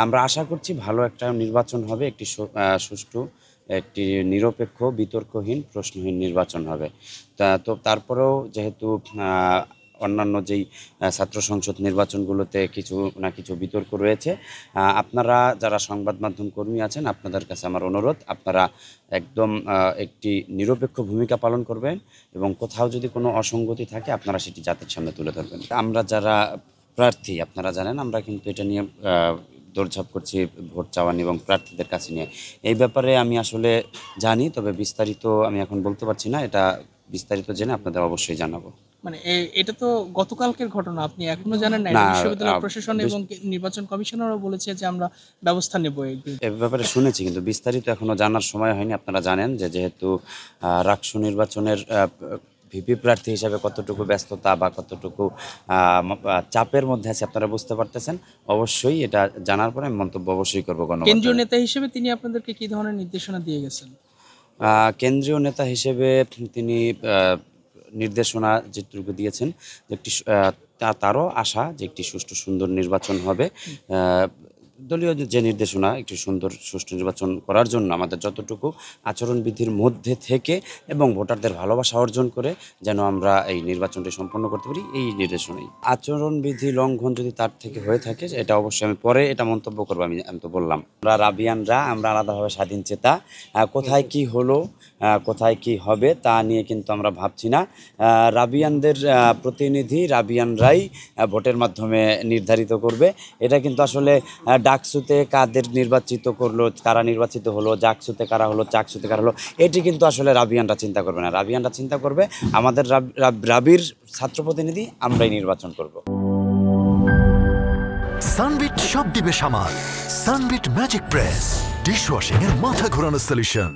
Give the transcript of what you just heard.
আমরা আশা করছি ভালো একটা নির্বাচন হবে, একটি সুষ্ঠু, একটি নিরপেক্ষ, বিতর্কহীন, প্রশ্নহীন নির্বাচন হবে। তো তারপরেও যেহেতু অন্যান্য যেই ছাত্র সংসদ নির্বাচনগুলোতে কিছু না কিছু বিতর্ক রয়েছে, আপনারা যারা সংবাদ মাধ্যম কর্মী আছেন, আপনাদের কাছে আমার অনুরোধ, আপনারা একদম একটি নিরপেক্ষ ভূমিকা পালন করবেন এবং কোথাও যদি কোনো অসঙ্গতি থাকে আপনারা সেটি জাতির সামনে তুলে ধরবেন। আমরা যারা প্রার্থী, আপনারা জানেন আমরা কিন্তু এটা নিয়ে দৌড়ঝাঁপ করছি ভোট চাওয়া নিয়ে এবং প্রার্থীদের কাছে নিয়ে। এই ব্যাপারে আমি আসলে জানি, তবে বিস্তারিত আমি এখন বলতে পারছি না। এটা বিস্তারিত জেনে আপনাদের অবশ্যই জানাবো। মানে এটা তো গতকালকের ঘটনা, আপনি এখনো জানেন না? না, এটা বিশ্ববিদ্যালয় প্রশাসন এবং নির্বাচন কমিশনারও বলেছে যে আমরা ব্যবস্থা নেব এই এ ব্যাপারে শুনেছি, কিন্তু বিস্তারিত এখনো জানার সময় হয়নি। আপনারা জানেন যে যেহেতু রাকসু নির্বাচনের ভিপি প্রার্থী হিসাবে কতটুকু ব্যস্ততা বা কতটুকু চাপের মধ্যে আছে আপনারা বুঝতে পারতেছেন। অবশ্যই এটা জানার পরে আমি মন্তব্য অবশ্যই করবো। কেন্দ্রীয় নেতা হিসেবে তিনি আপনাদেরকে কি ধরনের নির্দেশনা দিয়ে গেছেন? কেন্দ্রীয় নেতা হিসেবে তিনি নির্দেশনা যেটুকু দিয়েছেন যে একটি তারও আশা যে একটি সুষ্ঠু সুন্দর নির্বাচন হবে। দলীয় যে নির্দেশনা একটি সুন্দর সুষ্ঠু নির্বাচন করার জন্য আমাদের যতটুকু আচরণবিধির মধ্যে থেকে এবং ভোটারদের ভালোবাসা অর্জন করে যেন আমরা এই নির্বাচনটি সম্পন্ন করতে পারি, এই নির্দেশনাই। আচরণবিধি লঙ্ঘন যদি তার থেকে হয়ে থাকে এটা অবশ্যই আমি পরে এটা মন্তব্য করবো। আমি তো বললাম আমরা রাবিয়ানরা, আমরা আলাদাভাবে স্বাধীন চেতা। কোথায় কি হলো, কোথায় কি হবে তা নিয়ে কিন্তু আমরা ভাবছি না। রাবিয়ানদের প্রতিনিধি রাবিয়ানরাই ভোটের মাধ্যমে নির্ধারিত করবে। এটা কিন্তু আসলে ডাকসুতে কাদের নির্বাচিত করলো, কারা নির্বাচিত হলো, জাকসুতে কারা হলো, চাকসুতে কারা হলো, এটি কিন্তু আসলে রাবিয়ানরা চিন্তা করবে না। রাবিয়ানরা চিন্তা করবে আমাদের রাবির ছাত্র প্রতিনিধি আমরাই নির্বাচন করব। সানবিট সব দিবে সামাল। সানবিট ম্যাজিক প্রেস ডিশওয়াশিং এর মাথা ঘোরানো সলিউশন।